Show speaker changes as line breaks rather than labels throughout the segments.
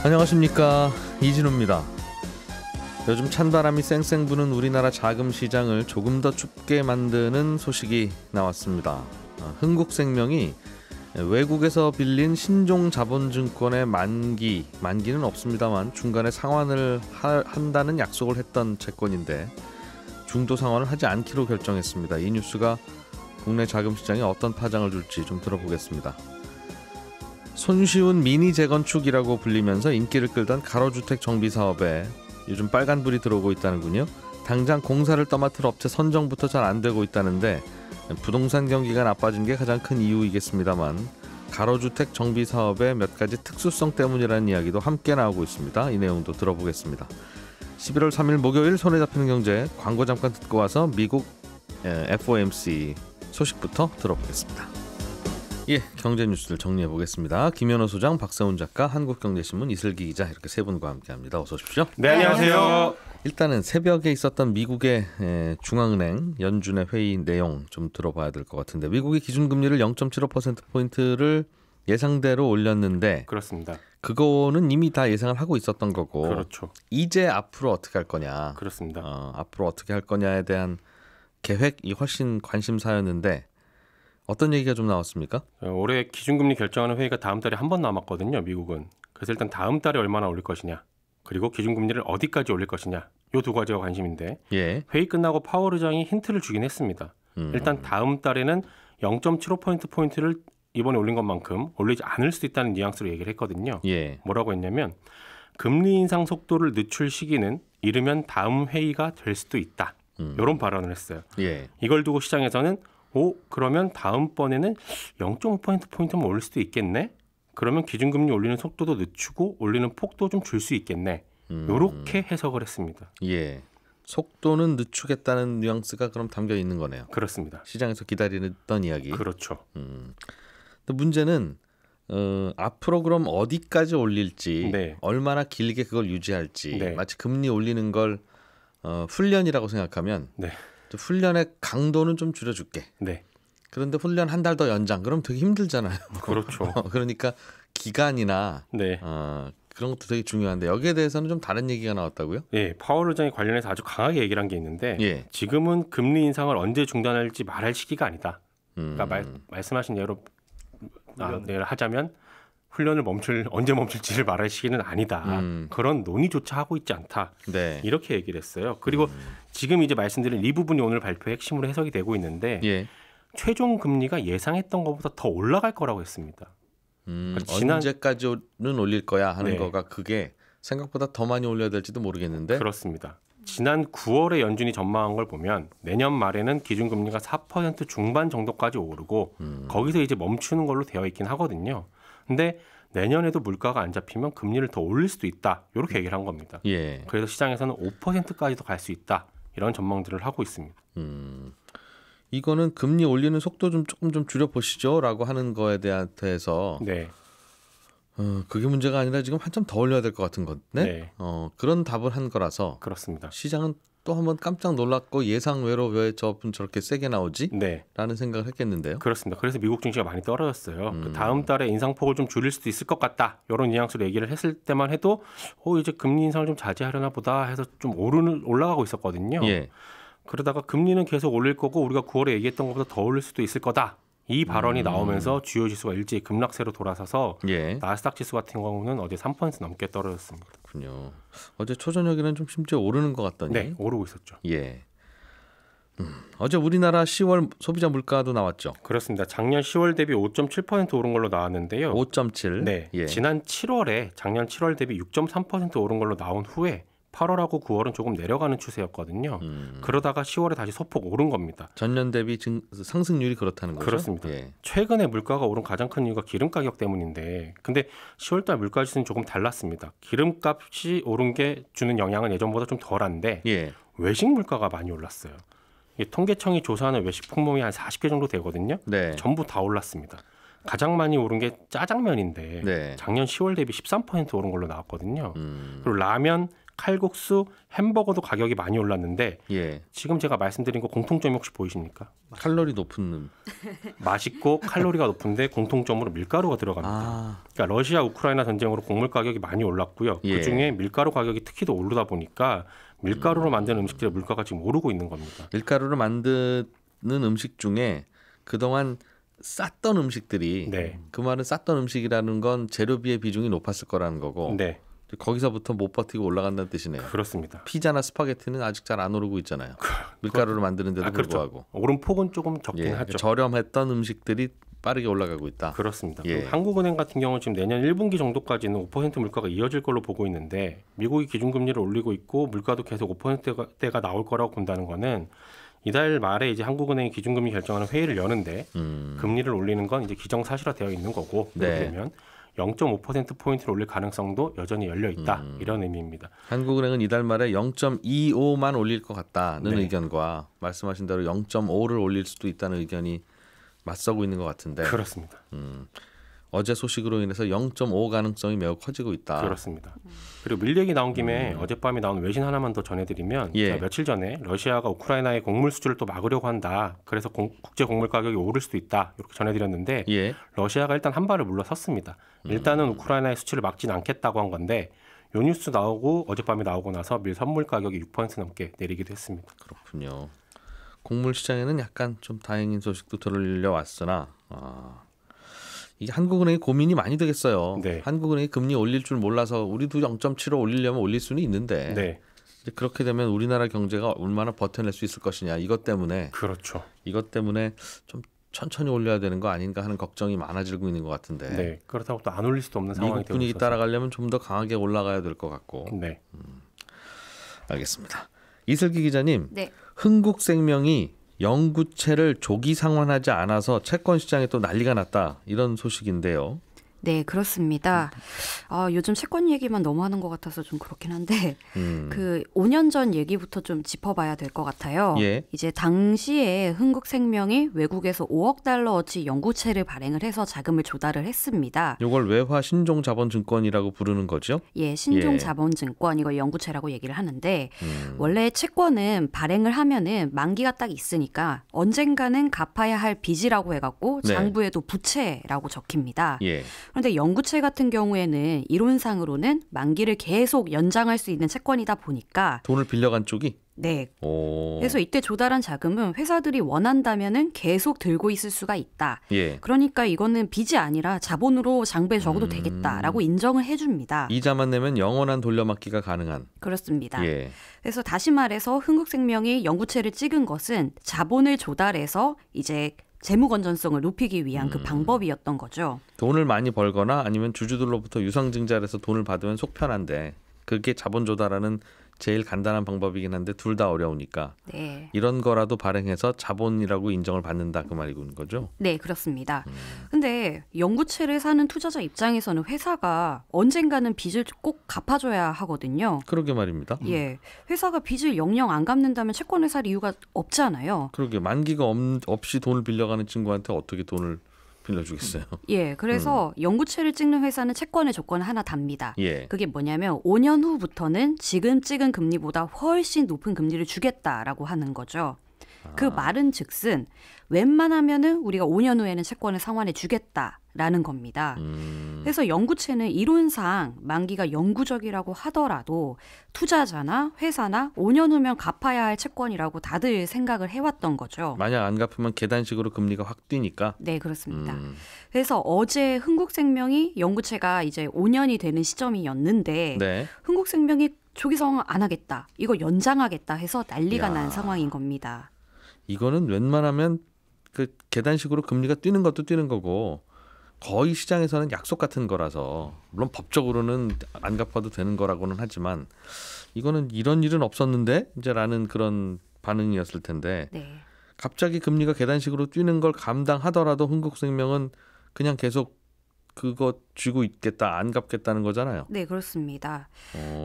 안녕하십니까, 이진우입니다. 요즘 찬바람이 쌩쌩 부는 우리나라 자금 시장을 조금 더 춥게 만드는 소식이 나왔습니다. 흥국생명이 외국에서 빌린 신종자본증권의 만기는 없습니다만 중간에 상환을 한다는 약속을 했던 채권인데 중도 상환을 하지 않기로 결정했습니다. 이 뉴스가 국내 자금 시장에 어떤 파장을 줄지 좀 들어보겠습니다. 손쉬운 미니 재건축이라고 불리면서 인기를 끌던 가로주택 정비 사업에 요즘 빨간불이 들어오고 있다는군요. 당장 공사를 떠맡을 업체 선정부터 잘 안 되고 있다는데 부동산 경기가 나빠진 게 가장 큰 이유이겠습니다만 가로주택 정비 사업의 몇 가지 특수성 때문이라는 이야기도 함께 나오고 있습니다. 이 내용도 들어보겠습니다. 11월 3일 목요일 손에 잡히는 경제, 광고 잠깐 듣고 와서 미국 FOMC 소식부터 들어보겠습니다. 경제 뉴스를 정리해 보겠습니다. 김현호 소장, 박세훈 작가, 한국경제신문 이슬기 기자, 이렇게 세 분과 함께합니다. 어서 오십시오.
네, 안녕하세요.
일단은 새벽에 있었던 미국의 중앙은행 연준의 회의 내용 좀 들어봐야 될 것 같은데, 미국이 기준금리를 0.75%포인트를 예상대로 올렸는데,
그렇습니다.
그거는 이미 다 예상을 하고 있었던 거고,
그렇죠.
이제 앞으로 어떻게 할 거냐,
그렇습니다.
앞으로 어떻게 할 거냐에 대한 계획이 훨씬 관심사였는데 어떤 얘기가 좀 나왔습니까?
올해 기준금리 결정하는 회의가 다음 달에 한 번 남았거든요, 미국은. 그래서 일단 다음 달에 얼마나 올릴 것이냐, 그리고 기준금리를 어디까지 올릴 것이냐, 이 두 가지가 관심인데, 회의 끝나고 파월 의장이 힌트를 주긴 했습니다. 일단 다음 달에는 0.75%포인트를 이번에 올린 것만큼 올리지 않을 수도 있다는 뉘앙스로 얘기를 했거든요. 뭐라고 했냐면, 금리 인상 속도를 늦출 시기는 이르면 다음 회의가 될 수도 있다, 이런 발언을 했어요. 이걸 두고 시장에서는 그러면 다음번에는 0.5%포인트만 올릴 수도 있겠네? 그러면 기준금리 올리는 속도도 늦추고 올리는 폭도 좀 줄 수 있겠네? 이렇게 해석을 했습니다.
속도는 늦추겠다는 뉘앙스가 그럼 담겨 있는 거네요.
그렇습니다.
시장에서 기다리던 이야기.
그렇죠.
또 문제는 앞으로 그럼 어디까지 올릴지, 얼마나 길게 그걸 유지할지, 마치 금리 올리는 걸 훈련이라고 생각하면 훈련의 강도는 좀 줄여줄게. 그런데 훈련 한 달 더 연장, 그럼 되게 힘들잖아요.
그렇죠.
그러니까 기간이나 그런 것도 되게 중요한데 여기에 대해서는 좀 다른 얘기가 나왔다고요?
파월 의장이 관련해서 아주 강하게 얘기를 한 게 있는데, 지금은 금리 인상을 언제 중단할지 말할 시기가 아니다. 그러니까 말씀하신 예로 하자면 훈련을 언제 멈출지를 말할 시기는 아니다. 그런 논의조차 하고 있지 않다. 이렇게 얘기를 했어요. 그리고 지금 이제 말씀드린 이 부분이 오늘 발표의 핵심으로 해석이 되고 있는데, 최종 금리가 예상했던 것보다 더 올라갈 거라고 했습니다.
언제까지는 올릴 거야 하는 거가 그게 생각보다 더 많이 올려야 될지도 모르겠는데.
그렇습니다. 지난 9월에 연준이 전망한 걸 보면 내년 말에는 기준금리가 4% 중반 정도까지 오르고 거기서 이제 멈추는 걸로 되어 있긴 하거든요. 근데 내년에도 물가가 안 잡히면 금리를 더 올릴 수도 있다, 이렇게 얘기를 한 겁니다. 그래서 시장에서는 5%까지도 갈 수 있다, 이런 전망들을 하고 있습니다.
이거는 금리 올리는 속도 좀 조금 좀 줄여보시죠 라고 하는 거에 대해서 그게 문제가 아니라 지금 한참 더 올려야 될 것 같은 건데 그런 답을 한 거라서.
그렇습니다.
시장은 또 한번 깜짝 놀랐고 예상외로 왜 저분 저렇게 세게 나오지? 라는 생각을 했겠는데요.
그렇습니다. 그래서 미국 증시가 많이 떨어졌어요. 다음 달에 인상폭을 좀 줄일 수도 있을 것 같다, 이런 뉘앙스로 얘기를 했을 때만 해도 이제 금리 인상을 좀 자제하려나 보다 해서 좀 올라가고 있었거든요. 그러다가 금리는 계속 올릴 거고 우리가 9월에 얘기했던 것보다 더 올릴 수도 있을 거다, 이 발언이 나오면서 주요 지수가 일제히 급락세로 돌아서서 나스닥 지수 같은 경우는 어제 3% 넘게 떨어졌습니다.
그렇군요. 어제 초저녁에는 좀 심지어 오르는 것 같더니.
오르고 있었죠.
어제 우리나라 10월 소비자 물가도 나왔죠.
그렇습니다. 작년 10월 대비 5.7% 오른 걸로 나왔는데요.
5.7?
지난 7월에 작년 7월 대비 6.3% 오른 걸로 나온 후에 8월하고 9월은 조금 내려가는 추세였거든요. 그러다가 10월에 다시 소폭 오른 겁니다.
전년 대비 상승률이 그렇다는 거죠?
그렇습니다. 최근에 물가가 오른 가장 큰 이유가 기름 가격 때문인데, 근데 10월달 물가 지수는 조금 달랐습니다. 기름값이 오른 게 주는 영향은 예전보다 좀 덜한데 외식 물가가 많이 올랐어요. 통계청이 조사하는 외식 품목이 한 40개 정도 되거든요. 전부 다 올랐습니다. 가장 많이 오른 게 짜장면인데 작년 10월 대비 13% 오른 걸로 나왔거든요. 그리고 라면, 칼국수, 햄버거도 가격이 많이 올랐는데
예.
지금 제가 말씀드린 거 공통점이 혹시 보이십니까?
칼로리 높은
맛있고 칼로리가 높은데 공통점으로 밀가루가 들어갑니다. 그러니까 러시아 우크라이나 전쟁으로 곡물 가격이 많이 올랐고요.
예.
그중에 밀가루 가격이 특히 더 오르다 보니까 밀가루로 만든 음식들의 물가가 지금 오르고 있는 겁니다.
밀가루를 만드는 음식 중에 그동안 쌌던 음식들이
네.
그 말은 쌌던 음식이라는 건 재료비의 비중이 높았을 거라는 거고
네.
거기서부터 못 버티고 올라간다는 뜻이네요.
그렇습니다.
피자나 스파게티는 아직 잘 안 오르고 있잖아요. 밀가루를 만드는데도 불구하고.
그렇죠. 오른 폭은 조금 적긴
예,
하죠.
저렴했던 음식들이 빠르게 올라가고 있다.
그렇습니다.
예.
한국은행 같은 경우는 지금 내년 1분기 정도까지는 5% 물가가 이어질 걸로 보고 있는데 미국이 기준금리를 올리고 있고 물가도 계속 5%대가 나올 거라고 본다는 거는 이달 말에 이제 한국은행이 기준금리 결정하는 회의를 여는데 금리를 올리는 건 이제 기정사실화 되어 있는 거고 그러면 0.5%포인트를 올릴 가능성도 여전히 열려 있다. 이런 의미입니다.
한국은행은 이달 말에 0.25만 올릴 것 같다는
네.
의견과 말씀하신 대로 0.5를 올릴 수도 있다는 의견이 맞서고 있는 것 같은데
그렇습니다.
어제 소식으로 인해서 0.5 가능성이 매우 커지고 있다.
그렇습니다. 그리고 밀 얘기 나온 김에 어젯밤에 나온 외신 하나만 더 전해드리면
예.
제가 며칠 전에 러시아가 우크라이나의 곡물 수출을 또 막으려고 한다. 그래서 국제 곡물 가격이 오를 수도 있다. 이렇게 전해드렸는데
예.
러시아가 일단 한 발을 물러섰습니다. 일단은 우크라이나의 수출을 막진 않겠다고 한 건데 요 뉴스 나오고 어젯밤에 나오고 나서 밀 선물 가격이 6% 넘게 내리기도 했습니다.
그렇군요. 곡물 시장에는 약간 좀 다행인 소식도 들려왔으나 이게 한국은행이 고민이 많이 되겠어요.
네.
한국은행이 금리 올릴 줄 몰라서 우리도 0.75 올리려면 올릴 수는 있는데
네.
이제 그렇게 되면 우리나라 경제가 얼마나 버텨낼 수 있을 것이냐 이것 때문에 좀 천천히 올려야 되는 거 아닌가 하는 걱정이 많아지고 있는 것 같은데
네. 그렇다고 또 안 올릴 수도 없는 상황이
미국
되고
분위기
있어서.
따라가려면 좀 더 강하게 올라가야 될 것 같고.
네.
알겠습니다. 이슬기 기자님,
네.
흥국생명이 영구채를 조기 상환하지 않아서 채권 시장에 또 난리가 났다 이런 소식인데요.
네, 그렇습니다. 요즘 채권 얘기만 너무 하는 것 같아서 좀 그렇긴 한데 그 5년 전 얘기부터 좀 짚어봐야 될 것 같아요.
예.
이제 당시에 흥국생명이 외국에서 5억 달러어치 영구채를 발행을 해서 자금을 조달을 했습니다.
이걸 외화 신종자본증권이라고 부르는 거죠?
예, 신종자본증권 이걸 영구채라고 얘기를 하는데 원래 채권은 발행을 하면은 만기가 딱 있으니까 언젠가는 갚아야 할 빚이라고 해갖고
네.
장부에도 부채라고 적힙니다.
예.
그런데 영구채 같은 경우에는 이론상으로는 만기를 계속 연장할 수 있는 채권이다 보니까
돈을 빌려간 쪽이?
네.
오.
그래서 이때 조달한 자금은 회사들이 원한다면은 계속 들고 있을 수가 있다.
예.
그러니까 이거는 빚이 아니라 자본으로 장부에 적어도 되겠다라고 인정을 해줍니다.
이자만 내면 영원한 돌려막기가 가능한.
그렇습니다.
예.
그래서 다시 말해서 흥국생명이 영구채를 찍은 것은 자본을 조달해서 이제 재무 건전성을 높이기 위한 그 방법이었던 거죠.
돈을 많이 벌거나 아니면 주주들로부터 유상증자를 해서 돈을 받으면 속 편한데 그게 자본 조달하는 제일 간단한 방법이긴 한데 둘 다 어려우니까
네.
이런 거라도 발행해서 자본이라고 인정을 받는다 그 말이군 거죠?
네, 그렇습니다. 근데 영구채를 사는 투자자 입장에서는 회사가 언젠가는 빚을 꼭 갚아줘야 하거든요.
그러게 말입니다.
예, 회사가 빚을 영영 안 갚는다면 채권을 살 이유가 없잖아요.
그러게 만기가 없이 돈을 빌려가는 친구한테 어떻게 돈을 빌려주겠어요?
예, 그래서 영구채를 찍는 회사는 채권의 조건을 하나 답니다.
예.
그게 뭐냐면 5년 후부터는 지금 찍은 금리보다 훨씬 높은 금리를 주겠다라고 하는 거죠. 그 말은 즉슨 웬만하면은 우리가 5년 후에는 채권을 상환해 주겠다라는 겁니다. 그래서 영구채는 이론상 만기가 영구적이라고 하더라도 투자자나 회사나 5년 후면 갚아야 할 채권이라고 다들 생각을 해왔던 거죠.
만약 안 갚으면 계단식으로 금리가 확 뛰니까.
네, 그렇습니다. 그래서 어제 흥국생명이 영구채가 이제 5년이 되는 시점이었는데
네.
흥국생명이 조기 상환 안 하겠다, 이거 연장하겠다 해서 난리가
야.
난 상황인 겁니다.
이거는 웬만하면 그 계단식으로 금리가 뛰는 것도 뛰는 거고 거의 시장에서는 약속 같은 거라서 물론 법적으로는 안 갚아도 되는 거라고는 하지만 이거는 이런 일은 없었는데 이제라는 그런 반응이었을 텐데
네.
갑자기 금리가 계단식으로 뛰는 걸 감당하더라도 흥국생명은 그냥 계속 그거 쥐고 있겠다 안 갚겠다는 거잖아요.
네, 그렇습니다.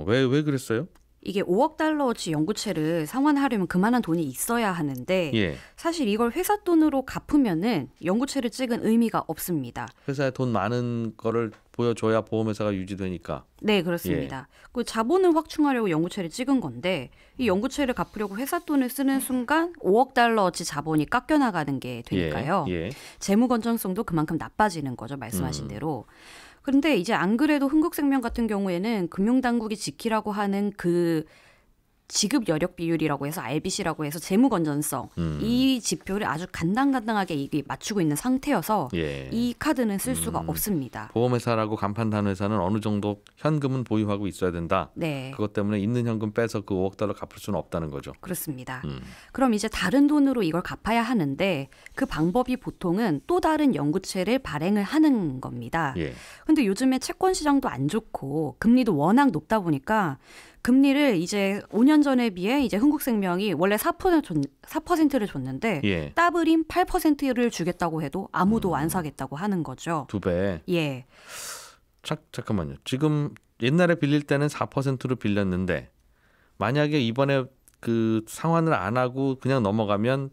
왜 그랬어요?
이게 5억 달러어치 연구체를 상환하려면 그만한 돈이 있어야 하는데
예.
사실 이걸 회사 돈으로 갚으면은 연구체를 찍은 의미가 없습니다.
회사에 돈 많은 거를 보여줘야 보험회사가 유지되니까.
네, 그렇습니다. 그 자본을 확충하려고 연구체를 찍은 건데 이 연구체를 갚으려고 회사 돈을 쓰는 순간 5억 달러어치 자본이 깎여나가는 게 되니까요.
예.
재무 건전성도 그만큼 나빠지는 거죠. 말씀하신 대로. 그런데 이제 안 그래도 흥국생명 같은 경우에는 금융당국이 지키라고 하는 그 지급 여력 비율이라고 해서 RBC라고 해서 재무 건전성 이 지표를 아주 간당간당하게 이게 맞추고 있는 상태여서
예.
이 카드는 쓸 수가 없습니다.
보험회사라고 간판 단 회사는 어느 정도 현금은 보유하고 있어야 된다.
네.
그것 때문에 있는 현금 빼서 그 5억 달러 갚을 수는 없다는 거죠.
그렇습니다. 그럼 이제 다른 돈으로 이걸 갚아야 하는데 그 방법이 보통은 또 다른 연구체를 발행을 하는 겁니다.
예.
근데 요즘에 채권 시장도 안 좋고 금리도 워낙 높다 보니까 금리를 이제 5년 전에 비해 이제 흥국생명이 원래 4%를 줬는데
예.
따블인 8%를 주겠다고 해도 아무도 안 사겠다고 하는 거죠.
2배.
예.
잠깐만요. 지금 옛날에 빌릴 때는 4%로 빌렸는데 만약에 이번에 그 상환을 안 하고 그냥 넘어가면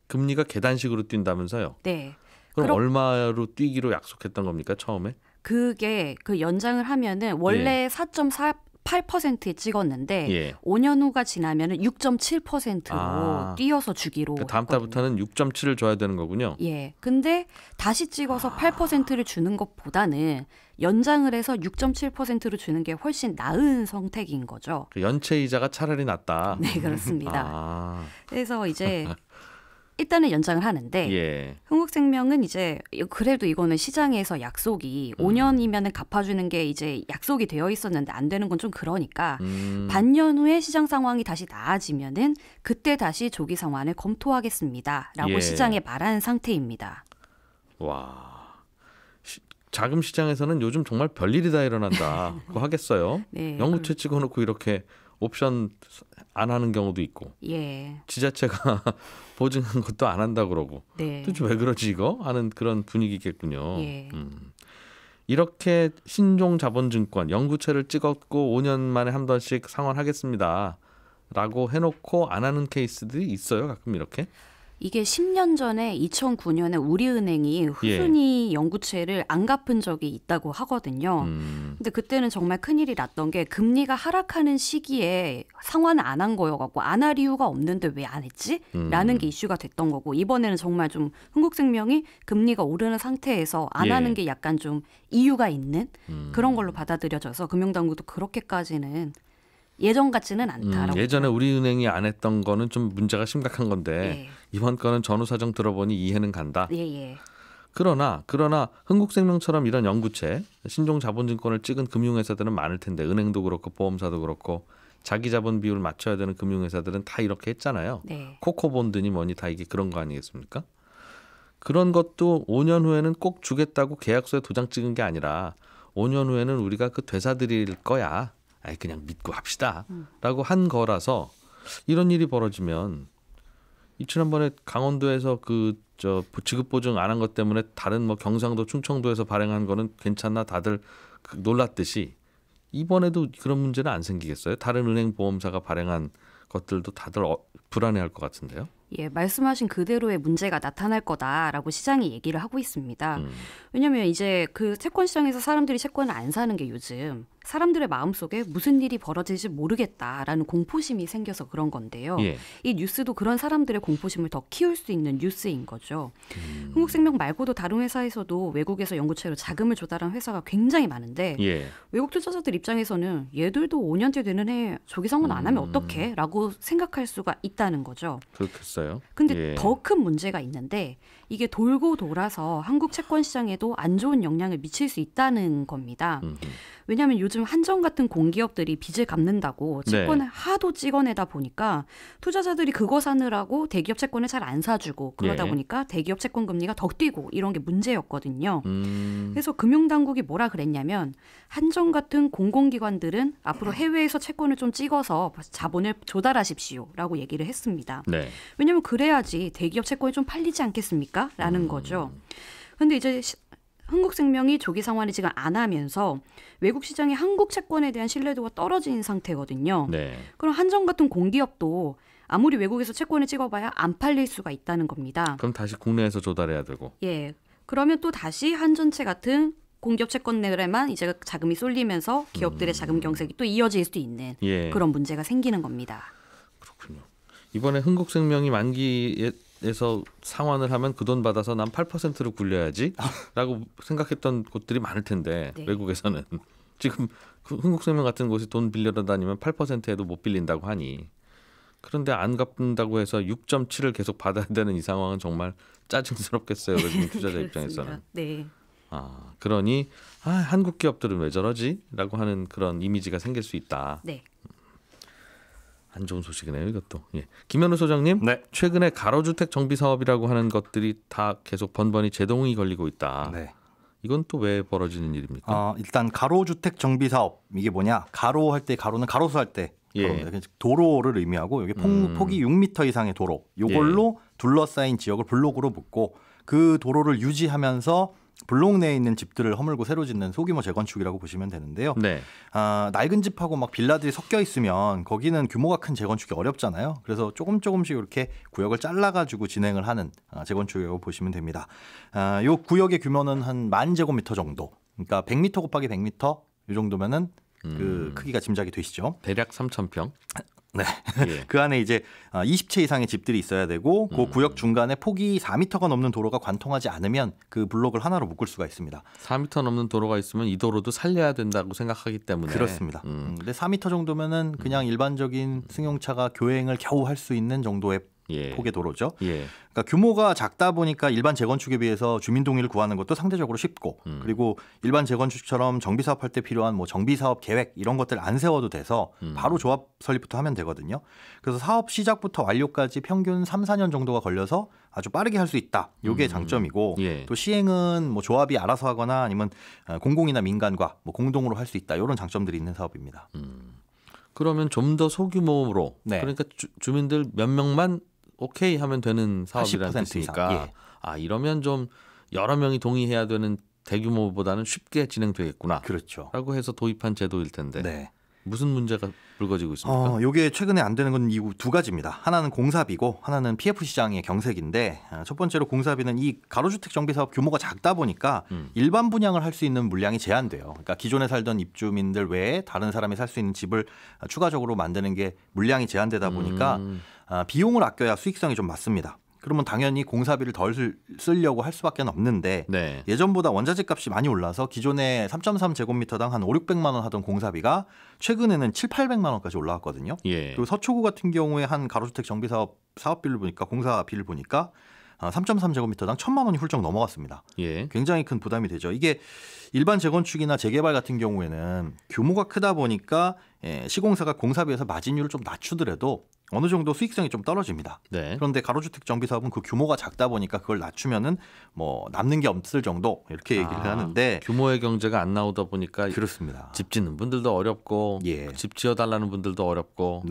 금리가 계단식으로 뛴다면서요?
네.
그럼 얼마로 뛰기로 약속했던 겁니까 처음에?
그게 그 연장을 하면은 원래 4.8%에 찍었는데
예.
5년 후가 지나면은 6.7%로 뛰어서 주기로
그러니까 다음 달부터는 6.7을 줘야 되는 거군요.
예. 근데 다시 찍어서 8%를 주는 것보다는 연장을 해서 6.7%로 주는 게 훨씬 나은 선택인 거죠.
연체 이자가 차라리 낫다.
네, 그렇습니다. 그래서 이제 일단은 연장을 하는데
예.
흥국생명은 이제 그래도 이거는 시장에서 약속이 5년이면은 갚아주는 게 이제 약속이 되어 있었는데 안 되는 건 좀 그러니까 반년 후에 시장 상황이 다시 나아지면은 그때 다시 조기 상환을 검토하겠습니다라고
예.
시장에 말한 상태입니다.
와. 자금 시장에서는 요즘 정말 별일이 다 일어난다. 그거 하겠어요.
네.
연구체 찍어놓고 이렇게 옵션 안 하는 경우도 있고.
예.
지자체가 보증한 것도 안 한다 그러고.
네.
도대체 왜 그러지 이거? 하는 그런 분위기겠군요.
예.
이렇게 신종 자본증권 연구체를 찍었고 5년 만에 한 번씩 상환하겠습니다. 라고 해놓고 안 하는 케이스들이 있어요. 가끔 이렇게.
이게 10년 전에 2009년에 우리은행이 후순위 연구체를 안 갚은 적이 있다고 하거든요. 근데 그때는 정말 큰일이 났던 게 금리가 하락하는 시기에 상환을 안 한 거여갖고 안 할 이유가 없는데 왜 안 했지? 라는 게 이슈가 됐던 거고 이번에는 정말 좀 흥국생명이 금리가 오르는 상태에서 안 하는 게 약간 좀 이유가 있는 그런 걸로 받아들여져서 금융당국도 그렇게까지는 예전 같지는 않다라고.
예전에 우리은행이 안 했던 거는 좀 문제가 심각한 건데 이번 거는 전후 사정 들어보니 이해는 간다.
예.
그러나 흥국생명처럼 이런 연구체, 신종 자본증권을 찍은 금융회사들은 많을 텐데 은행도 그렇고 보험사도 그렇고 자기 자본 비율을 맞춰야 되는 금융회사들은 다 이렇게 했잖아요.
네.
코코본드니 뭐니 다 이게 그런 거 아니겠습니까? 그런 것도 5년 후에는 꼭 주겠다고 계약서에 도장 찍은 게 아니라 5년 후에는 우리가 그 되사드릴 거야. 아이 그냥 믿고 합시다. 라고 한 거라서 이런 일이 벌어지면 지난번에 강원도에서 지급 보증 안 한 것 때문에 다른 뭐 경상도 충청도에서 발행한 거는 괜찮나 다들 놀랐듯이 이번에도 그런 문제는 안 생기겠어요? 다른 은행 보험사가 발행한 것들도 다들 불안해할 것 같은데요.
예, 말씀하신 그대로의 문제가 나타날 거다라고 시장이 얘기를 하고 있습니다. 왜냐하면 이제 그 채권 시장에서 사람들이 채권을 안 사는 게 요즘 사람들의 마음속에 무슨 일이 벌어질지 모르겠다라는 공포심이 생겨서 그런 건데요.
예.
이 뉴스도 그런 사람들의 공포심을 더 키울 수 있는 뉴스인 거죠. 흥국생명 말고도 다른 회사에서도 외국에서 연구체로 자금을 조달한 회사가 굉장히 많은데 외국 투자자들 입장에서는 얘들도 5년째 되는 해에 조기상환 안 하면 어떡해? 라고 생각할 수가 있다는 거죠.
그렇겠어요.
근데 더 큰 문제가 있는데 이게 돌고 돌아서 한국 채권 시장에도 안 좋은 영향을 미칠 수 있다는 겁니다. 왜냐하면 요즘 한정 같은 공기업들이 빚을 갚는다고 채권을 하도 찍어내다 보니까 투자자들이 그거 사느라고 대기업 채권을 잘 안 사주고 그러다 보니까 대기업 채권 금리가 더 뛰고 이런 게 문제였거든요. 그래서 금융당국이 뭐라 그랬냐면 한정 같은 공공기관들은 앞으로 해외에서 채권을 좀 찍어서 자본을 조달하십시오라고 얘기를 했습니다. 왜냐하면 그래야지 대기업 채권이 좀 팔리지 않겠습니까? 라는 거죠. 근데 이제 흥국생명이 조기 상환을 지금 안 하면서 외국 시장의 한국 채권에 대한 신뢰도가 떨어진 상태거든요.
네.
그럼 한전 같은 공기업도 아무리 외국에서 채권을 찍어봐야 안 팔릴 수가 있다는 겁니다.
그럼 다시 국내에서 조달해야 되고.
예. 그러면 또 다시 한전채 같은 공기업 채권들에만 이제 자금이 쏠리면서 기업들의 자금 경색이 또 이어질 수도 있는 그런 문제가 생기는 겁니다.
그렇군요. 이번에 흥국생명이 만기에서 상환을 하면 그 돈 받아서 난 8%를 굴려야지 라고 생각했던 곳들이 많을 텐데
네.
외국에서는 지금 흥국생명 같은 곳에 돈 빌려다 다니면 8%에도 못 빌린다고 하니 그런데 안 갚는다고 해서 6.7을 계속 받아야 되는 이 상황은 정말 짜증스럽겠어요. 외국인 투자자 입장에서는.
네.
그러니 한국 기업들은 왜 저러지? 라고 하는 그런 이미지가 생길 수 있다.
네.
안 좋은 소식이네요, 이것도. 예. 김현우 소장님,
네.
최근에 가로주택 정비 사업이라고 하는 것들이 다 계속 번번이 제동이 걸리고 있다.
네.
이건 또 왜 벌어지는 일입니까?
일단 가로주택 정비 사업 이게 뭐냐? 가로 할 때 가로는 가로수 할 때 도로를 의미하고 여기 폭이 6m 이상의 도로. 요걸로 둘러싸인 지역을 블록으로 묶고 그 도로를 유지하면서 블록 내에 있는 집들을 허물고 새로 짓는 소규모 재건축이라고 보시면 되는데요.
네.
낡은 집하고 막 빌라들이 섞여 있으면 거기는 규모가 큰 재건축이 어렵잖아요. 그래서 조금씩 이렇게 구역을 잘라가지고 진행을 하는 재건축이라고 보시면 됩니다. 요 구역의 규모는 한 10,000제곱미터 정도. 그러니까 100m 곱하기 100m 이 정도면은 그 크기가 짐작이 되시죠?
대략 3,000평.
네.
예.
그 안에 이제 20채 이상의 집들이 있어야 되고 그 구역 중간에 폭이 4m가 넘는 도로가 관통하지 않으면 그 블록을 하나로 묶을 수가 있습니다.
4m 넘는 도로가 있으면 이 도로도 살려야 된다고 생각하기 때문에.
그렇습니다. 근데 4m 정도면은 그냥 일반적인 승용차가 교행을 겨우 할 수 있는 정도의 폭의 도로죠. 그러니까 규모가 작다 보니까 일반 재건축에 비해서 주민 동의를 구하는 것도 상대적으로 쉽고 그리고 일반 재건축처럼 정비 사업할 때 필요한 뭐 정비 사업 계획 이런 것들 안 세워도 돼서 바로 조합 설립부터 하면 되거든요. 그래서 사업 시작부터 완료까지 평균 3, 4년 정도가 걸려서 아주 빠르게 할 수 있다. 이게 장점이고 또 시행은 뭐 조합이 알아서 하거나 아니면 공공이나 민간과 뭐 공동으로 할 수 있다. 이런 장점들이 있는 사업입니다.
그러면 좀 더 소규모로 그러니까 주민들 몇 명만 오케이 하면 되는 사업이라는 뜻이니까 이러면 좀 여러 명이 동의해야 되는 대규모보다는 쉽게 진행되겠구나.
그렇죠.
라고 해서 도입한 제도일 텐데
네.
무슨 문제가 불거지고 있습니까?
이게 최근에 안 되는 건 이유 두 가지입니다. 하나는 공사비고 하나는 PF 시장의 경색인데 첫 번째로 공사비는 이 가로주택 정비 사업 규모가 작다 보니까 일반 분양을 할 수 있는 물량이 제한돼요. 그러니까 기존에 살던 입주민들 외에 다른 사람이 살 수 있는 집을 추가적으로 만드는 게 물량이 제한되다 보니까 비용을 아껴야 수익성이 좀 맞습니다. 그러면 당연히 공사비를 덜 쓰려고 할 수밖에 없는데 예전보다 원자재 값이 많이 올라서 기존에 3.3제곱미터당 한 5,600만 원 하던 공사비가 최근에는 7,800만 원까지 올라왔거든요. 그리고 서초구 같은 경우에 한 가로주택 정비 사업비를 보니까 공사비를 보니까 3.3제곱미터당 1,000만 원이 훌쩍 넘어갔습니다. 굉장히 큰 부담이 되죠. 이게 일반 재건축이나 재개발 같은 경우에는 규모가 크다 보니까 시공사가 공사비에서 마진율을 좀 낮추더라도 어느 정도 수익성이 좀 떨어집니다. 그런데 가로주택 정비 사업은 그 규모가 작다 보니까 그걸 낮추면은 뭐 남는 게 없을 정도 이렇게 얘기를 하는데
규모의 경제가 안 나오다 보니까
그렇습니다.
집 짓는 분들도 어렵고 집 지어달라는 분들도 어렵고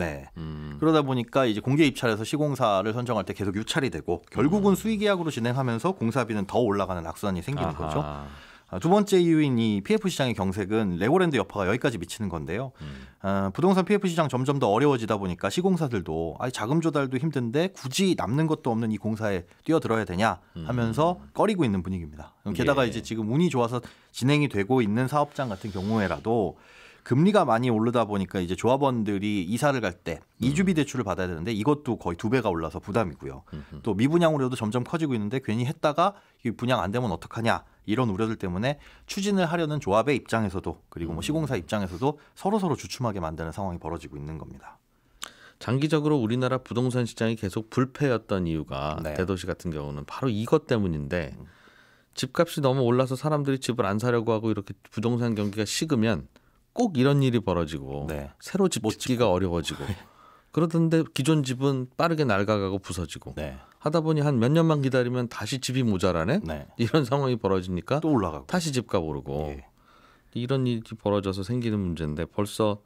그러다 보니까 이제 공개 입찰에서 시공사를 선정할 때 계속 유찰이 되고 결국은 수의 계약으로 진행하면서 공사비는 더 올라가는 악순환이 생기는 거죠. 두 번째 이유인 이 PF 시장의 경색은 레고랜드 여파가 여기까지 미치는 건데요. 부동산 PF 시장 점점 더 어려워지다 보니까 시공사들도 자금 조달도 힘든데 굳이 남는 것도 없는 이 공사에 뛰어들어야 되냐 하면서 꺼리고 있는 분위기입니다. 게다가 이제 지금 운이 좋아서 진행이 되고 있는 사업장 같은 경우에라도 금리가 많이 오르다 보니까 이제 조합원들이 이사를 갈 때 이주비 대출을 받아야 되는데 이것도 거의 2배가 올라서 부담이고요. 또 미분양 우려도 점점 커지고 있는데 괜히 했다가 분양 안 되면 어떡하냐 이런 우려들 때문에 추진을 하려는 조합의 입장에서도 그리고 뭐 시공사 입장에서도 서로 주춤하게 만드는 상황이 벌어지고 있는 겁니다.
장기적으로 우리나라 부동산 시장이 계속 불패였던 이유가 대도시 같은 경우는 바로 이것 때문인데 집값이 너무 올라서 사람들이 집을 안 사려고 하고 이렇게 부동산 경기가 식으면 꼭 이런 일이 벌어지고 새로 집 짓기가 어려워지고 그러던데 기존 집은 빠르게 낡아가고 부서지고 하다 보니 한 몇 년만 기다리면 다시 집이 모자라네 이런 상황이 벌어지니까
또 올라가고
다시 집값 오르고 이런 일이 벌어져서 생기는 문제인데 벌써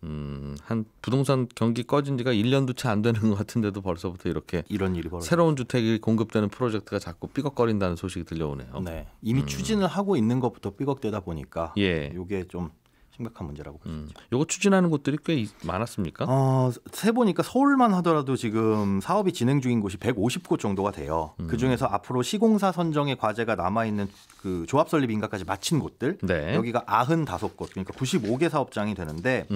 한 부동산 경기 꺼진 지가 1년도 채 안 되는 것 같은데도 벌써부터 이렇게
이런 일이 벌어졌어요.
새로운 주택이 공급되는 프로젝트가 자꾸 삐걱거린다는 소식이 들려오네요.
네, 이미 추진을 하고 있는 것부터 삐걱대다 보니까
예.
이게 좀 심각한 문제라고 볼 수 있죠.
이거 추진하는 곳들이 꽤 많았습니까?
세보니까 서울만 하더라도 지금 사업이 진행 중인 곳이 150곳 정도가 돼요. 그중에서 앞으로 시공사 선정의 과제가 남아있는 그 조합 설립 인가까지 마친 곳들
네.
여기가 95곳 그러니까 95개 사업장이 되는데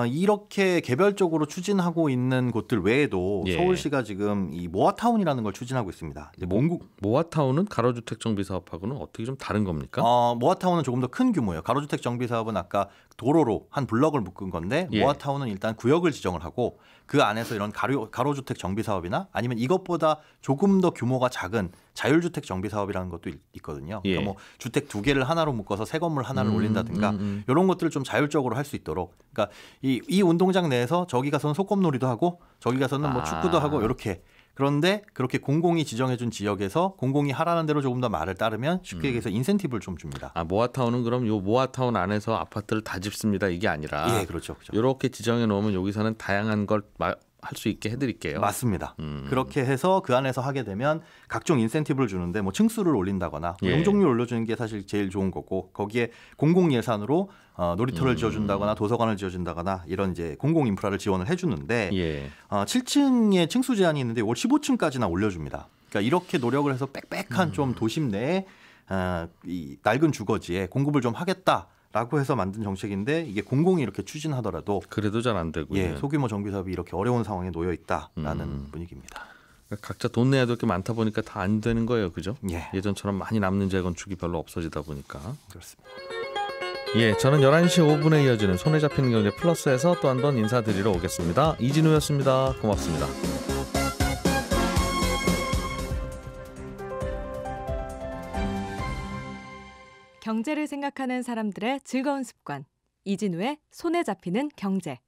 이렇게 개별적으로 추진하고 있는 곳들 외에도
예.
서울시가 지금 이 모아타운이라는 걸 추진하고 있습니다. 이제
모아타운은 가로주택 정비 사업하고는 어떻게 좀 다른 겁니까?
모아타운은 조금 더 큰 규모예요. 가로주택 정비 사업은 아까 도로로 한 블럭을 묶은 건데
예.
모아타운은 일단 구역을 지정을 하고 그 안에서 이런 가로주택 정비 사업이나 아니면 이것보다 조금 더 규모가 작은 자율주택 정비 사업이라는 것도 있거든요.
예.
그러니까 뭐 주택 2개를 하나로 묶어서 새 건물 하나를 올린다든가 이런 것들을 좀 자율적으로 할 수 있도록. 그러니까 이 운동장 내에서 저기 가서는 소꿉놀이도 하고 저기 가서는 뭐 축구도 하고 이렇게. 그런데 그렇게 공공이 지정해준 지역에서 공공이 하라는 대로 조금 더 말을 따르면 쉽게 얘기해서 인센티브를 좀 줍니다.
모아타운은 그럼 요 모아타운 안에서 아파트를 다 짓습니다. 이게 아니라
예, 그렇죠.
이렇게 지정해 놓으면 여기서는 다양한 걸 할 수 있게 해드릴게요.
맞습니다. 그렇게 해서 그 안에서 하게 되면 각종 인센티브를 주는데 뭐 층수를 올린다거나
예.
용적률 올려주는 게 사실 제일 좋은 거고 거기에 공공 예산으로 놀이터를 지어준다거나 도서관을 지어준다거나 이런 이제 공공 인프라를 지원을 해주는데
예.
7층에 층수 제한이 있는데 올 15층까지나 올려줍니다. 그러니까 이렇게 노력을 해서 빽빽한 좀 도심 내에 이 낡은 주거지에 공급을 좀 하겠다. 라고 해서 만든 정책인데 이게 공공이 이렇게 추진하더라도
그래도 잘 안 되고요.
예, 소규모 정비 사업이 이렇게 어려운 상황에 놓여 있다라는 분위기입니다.
각자 돈 내야 될 게 많다 보니까 다 안 되는 거예요, 그죠?
예.
예전처럼 많이 남는 재건축이 별로 없어지다 보니까.
그렇습니다.
예, 저는 11시 5분에 이어지는 손에 잡히는 경제 플러스에서 또 한 번 인사드리러 오겠습니다. 이진우였습니다. 고맙습니다.
경제를 생각하는 사람들의 즐거운 습관. 이진우의 손에 잡히는 경제.